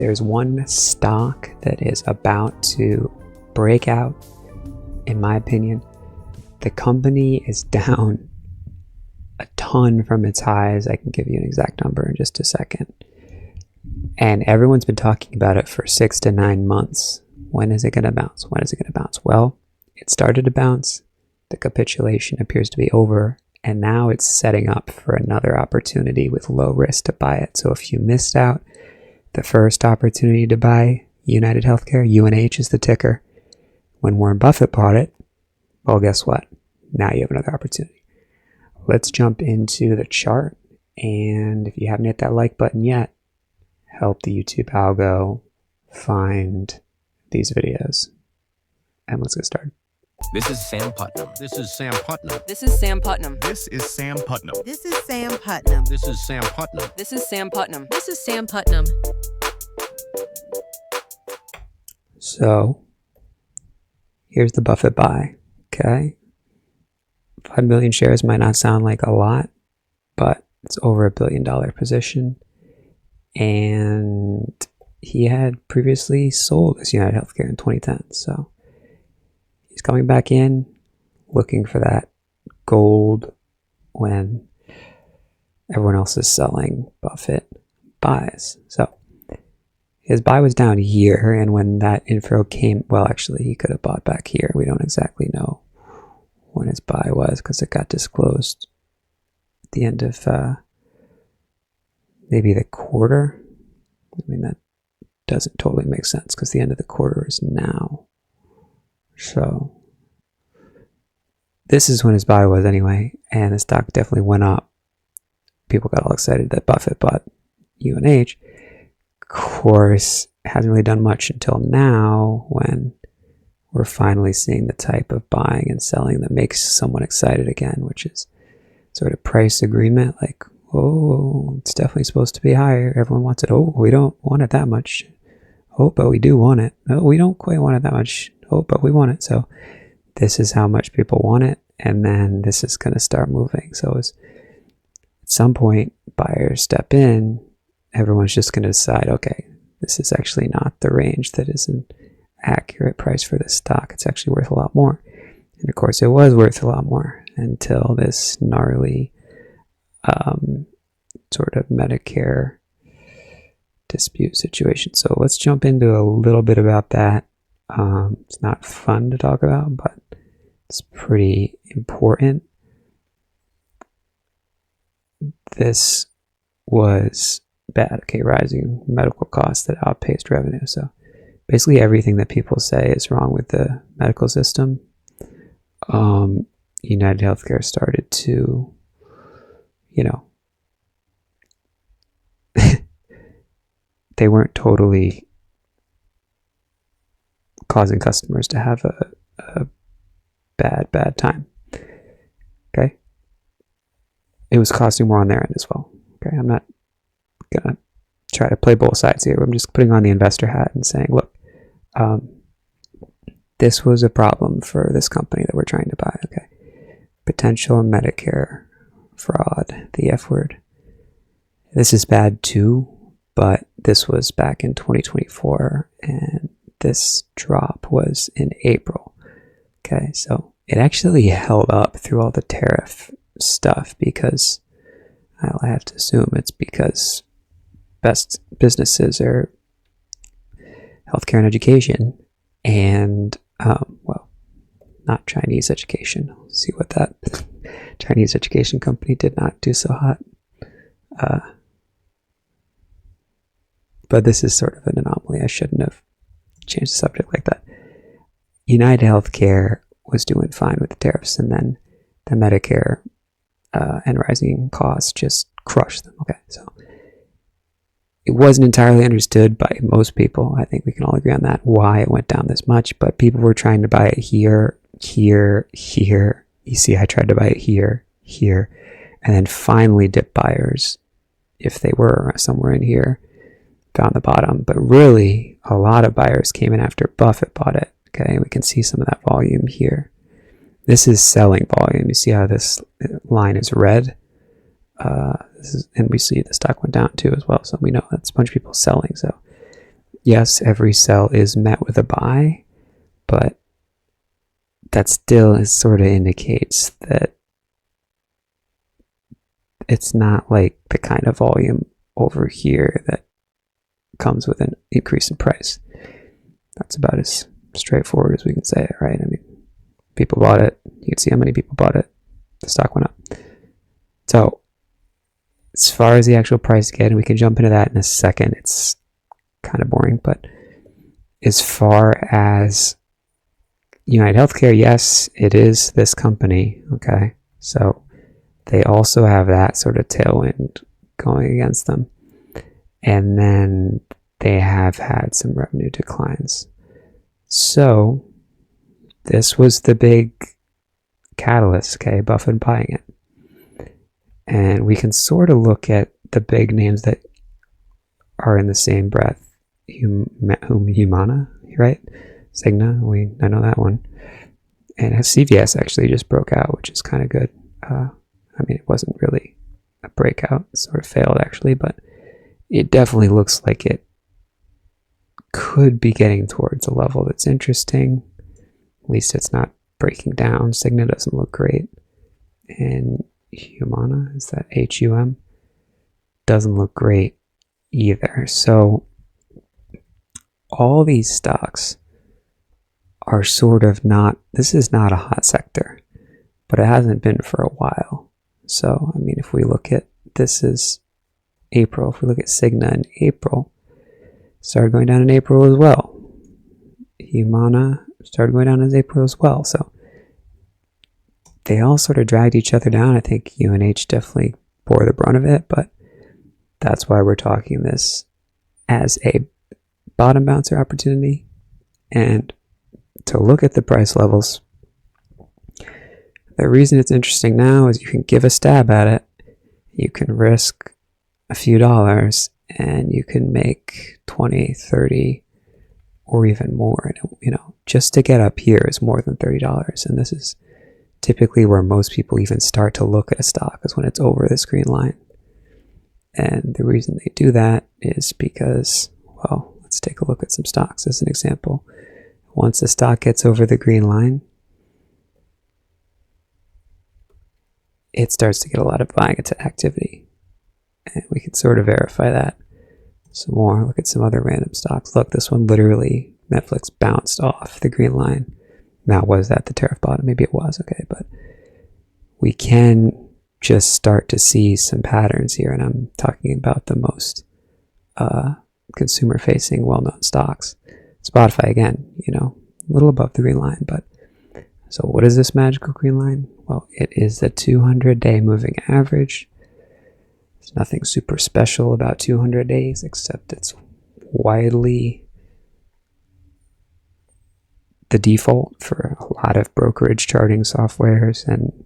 There's one stock that is about to break out, in my opinion. The company is down a ton from its highs. I can give you an exact number in just a second. And everyone's been talking about it for 6 to 9 months. When is it going to bounce? When is it going to bounce? Well, it started to bounce. The capitulation appears to be over. And now it's setting up for another opportunity with low risk to buy it. So if you missed out the first opportunity to buy United Healthcare, UNH is the ticker, when Warren Buffett bought it, well, guess what? Now you have another opportunity. Let's jump into the chart. And if you haven't hit that like button yet, help the YouTube algo find these videos. And let's get started. This is Sam Putnam. This is Sam Putnam. This is Sam Putnam. This is Sam Putnam. This is Sam Putnam. This is Sam Putnam. This is Sam Putnam. This is Sam Putnam. So here's the Buffett buy, okay? 5 million shares might not sound like a lot, but it's over $1 billion position. And he had previously sold this United Healthcare in 2010. So he's coming back in, looking for that gold when everyone else is selling. Buffett buys. So his buy was down here, and when that info came, well, actually, he could have bought back here. We don't exactly know when his buy was because it got disclosed at the end of maybe the quarter. I mean, that doesn't totally make sense because the end of the quarter is now. So this is when his buy was anyway, and the stock definitely went up. People got all excited that Buffett bought UNH. Of course, hasn't really done much until now when we're finally seeing the type of buying and selling that makes someone excited again, which is sort of price agreement, like, oh, it's definitely supposed to be higher. Everyone wants it. Oh, we don't want it that much. Oh, but we do want it. No, we don't quite want it that much. Oh, but we want it. So this is how much people want it. And then this is going to start moving. So at some point, buyers step in. Everyone's just going to decide, okay, this is actually not the range that is an accurate price for this stock. It's actually worth a lot more. And of course, it was worth a lot more until this gnarly sort of Medicare dispute situation. So let's jump into a little bit about that. It's not fun to talk about, but it's pretty important. This was bad. Okay, rising medical costs that outpaced revenue. So basically everything that people say is wrong with the medical system. United Healthcare started to, they weren't totally causing customers to have a bad time. Okay. It was costing more on their end as well. Okay. I'm not gonna try to play both sides here. I'm just putting on the investor hat and saying, look, this was a problem for this company that we're trying to buy. Okay. Potential Medicare fraud, the F word. This is bad too, but this was back in 2024 and this drop was in April. Okay, so it actually held up through all the tariff stuff because I have to assume it's because best businesses are healthcare and education and, well, not Chinese education. Let's see what that Chinese education company did not do so hot. But this is sort of an anomaly. I shouldn't have changed the subject like that. United Healthcare was doing fine with the tariffs, and then the Medicare and rising costs just crushed them. Okay, so it wasn't entirely understood by most people. I think we can all agree on that, why it went down this much, but people were trying to buy it here, here, here. You see, I tried to buy it here, here, and then finally dip buyers, if they were somewhere in here, found the bottom. But really, a lot of buyers came in after Buffett bought it. Okay, we can see some of that volume here. This is selling volume. You see how this line is red? And we see the stock went down too as well. So we know that's a bunch of people selling. So yes, every sell is met with a buy, but that still sort of indicates that it's not like the kind of volume over here that comes with an increase in price. That's about as straightforward as we can say it, right? I mean, people bought it. You can see how many people bought it. The stock went up. So, as far as the actual price again, we can jump into that in a second. It's kind of boring, but as far as United Healthcare, yes, it is this company, okay? So, they also have that sort of tailwind going against them. And then they have had some revenue declines. So, this was the big catalyst, okay? Buffett buying it. And we can sort of look at the big names that are in the same breath. Humana, right? Cigna, I know that one. And CVS actually just broke out, which is kind of good. I mean, it wasn't really a breakout. It sort of failed, actually, but it definitely looks like it could be getting towards a level that's interesting. At least it's not breaking down. Cigna doesn't look great. And Humana, is that HUM? Doesn't look great either. So all these stocks are sort of not, this is not a hot sector, but it hasn't been for a while. So, I mean, if we look at, this is April, if we look at Cigna in April, started going down in April as well. Humana started going down in April as well. So they all sort of dragged each other down. I think UNH definitely bore the brunt of it, but that's why we're talking this as a bottom bouncer opportunity. And to look at the price levels, the reason it's interesting now is you can give a stab at it. You can risk a few dollars and you can make 20, 30, or even more. And, just to get up here is more than $30. And this is typically where most people even start to look at a stock, is when it's over this green line. And the reason they do that is because, well, let's take a look at some stocks as an example. Once a stock gets over the green line, it starts to get a lot of buying activity. And we can sort of verify that some more. Look at some other random stocks. Look, this one literally, Netflix bounced off the green line. Now, was that the tariff bottom? Maybe it was, okay, but we can just start to see some patterns here, and I'm talking about the most consumer-facing, well-known stocks. Spotify, again, a little above the green line, but so what is this magical green line? Well, it is the 200-day moving average. There's nothing super special about 200 days, except it's widely the default for a lot of brokerage charting softwares, and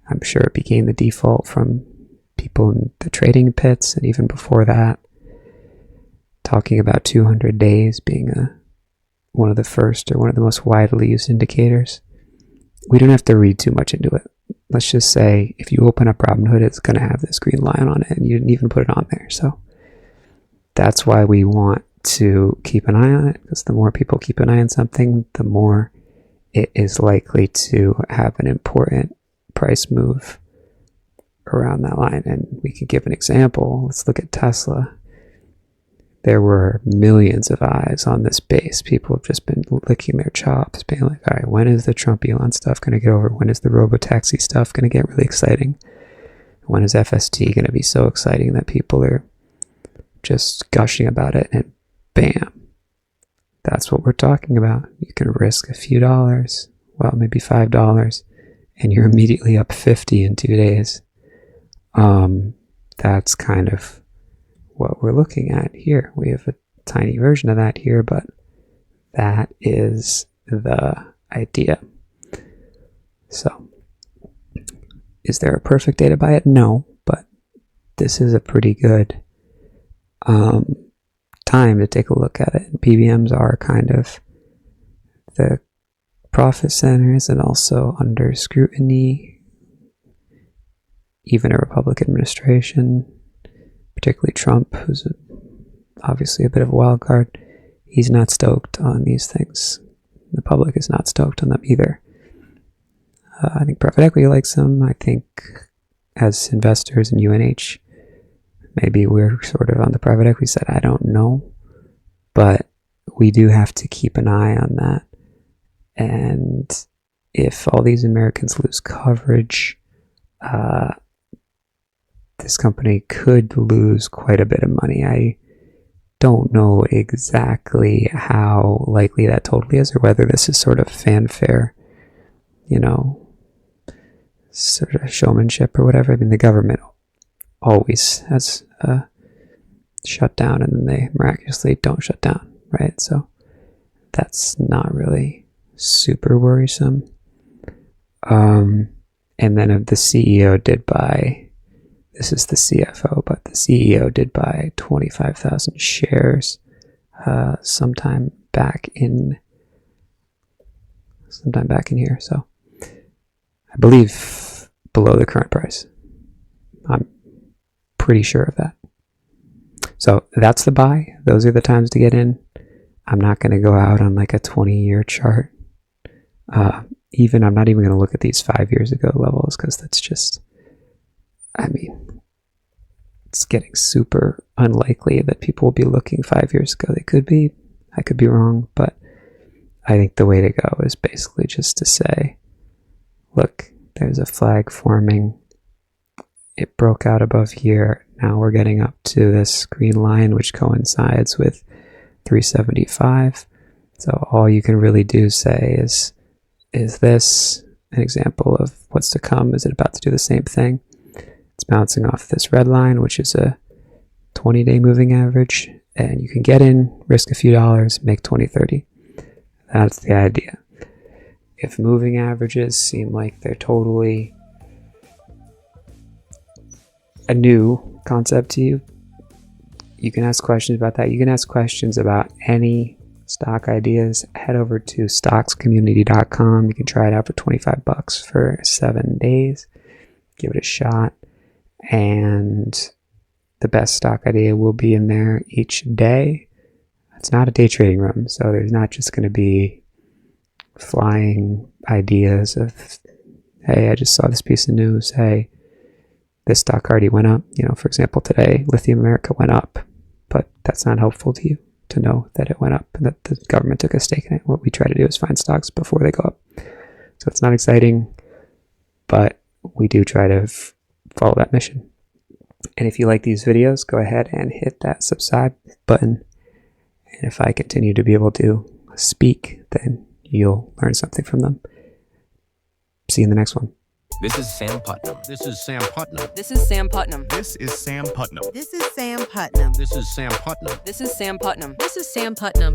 I'm sure it became the default from people in the trading pits, and even before that, talking about 200 days being one of the first or one of the most widely used indicators. We don't have to read too much into it. Let's just say if you open up Robinhood, it's going to have this green line on it, and you didn't even put it on there. So that's why we want to keep an eye on it, because the more people keep an eye on something, the more it is likely to have an important price move around that line. And we could give an example. Let's look at Tesla. There were millions of eyes on this base. People have just been licking their chops, being like, all right, when is the Trump Elon stuff going to get over? When is the robotaxi stuff going to get really exciting? When is FST going to be so exciting that people are just gushing about it? And bam, that's what we're talking about. You can risk a few dollars, well, maybe $5, and you're immediately up 50 in 2 days. That's kind of what we're looking at here. We have a tiny version of that here, but that is the idea. So, is there a perfect day to buy it? No, but this is a pretty good time to take a look at it. PBMs are kind of the profit centers and also under scrutiny. Even a Republican administration, particularly Trump, who's obviously a bit of a wild card, he's not stoked on these things. The public is not stoked on them either. I think private equity likes them. I think as investors in UNH, maybe we're sort of on the private equity side. I don't know. But we do have to keep an eye on that. And if all these Americans lose coverage, this company could lose quite a bit of money. I don't know exactly how likely that totally is, or whether this is sort of fanfare, sort of showmanship or whatever. I mean, the government always has shut down, and then they miraculously don't shut down, right? So that's not really super worrisome. And then if the CEO did buy, this is the CFO, but the CEO did buy 25,000 shares sometime back in here. So I believe below the current price. I'm pretty sure of that. So that's the buy. Those are the times to get in. I'm not going to go out on like a 20-year chart. I'm not even going to look at these 5 years ago levels, because that's just, it's getting super unlikely that people will be looking 5 years ago. They could be. I could be wrong, but I think the way to go is basically just to say, look, there's a flag forming. It broke out above here. Now we're getting up to this green line, which coincides with 375. So all you can really do say is this an example of what's to come? Is it about to do the same thing? It's bouncing off this red line, which is a 20-day moving average, and you can get in, risk a few dollars, make 20-30. That's the idea. If moving averages seem like they're totally a new concept to you, you can ask questions about that. You can ask questions about any stock ideas. Head over to stockscommunity.com. You can try it out for $25 for 7 days. Give it a shot. And the best stock idea will be in there each day. It's not a day trading room, so there's not just going to be flying ideas of, hey, I just saw this piece of news. Hey, this stock already went up. For example, today, Lithium America went up, but that's not helpful to you to know that it went up and that the government took a stake in it. What we try to do is find stocks before they go up. So it's not exciting, but we do try to follow that mission. And if you like these videos, go ahead and hit that subscribe button. And if I continue to be able to speak, then you'll learn something from them. See you in the next one. This is Sam Putnam. This is Sam Putnam. This is Sam Putnam. This is Sam Putnam. This is Sam Putnam. This is Sam Putnam. This is Sam Putnam. This is Sam Putnam.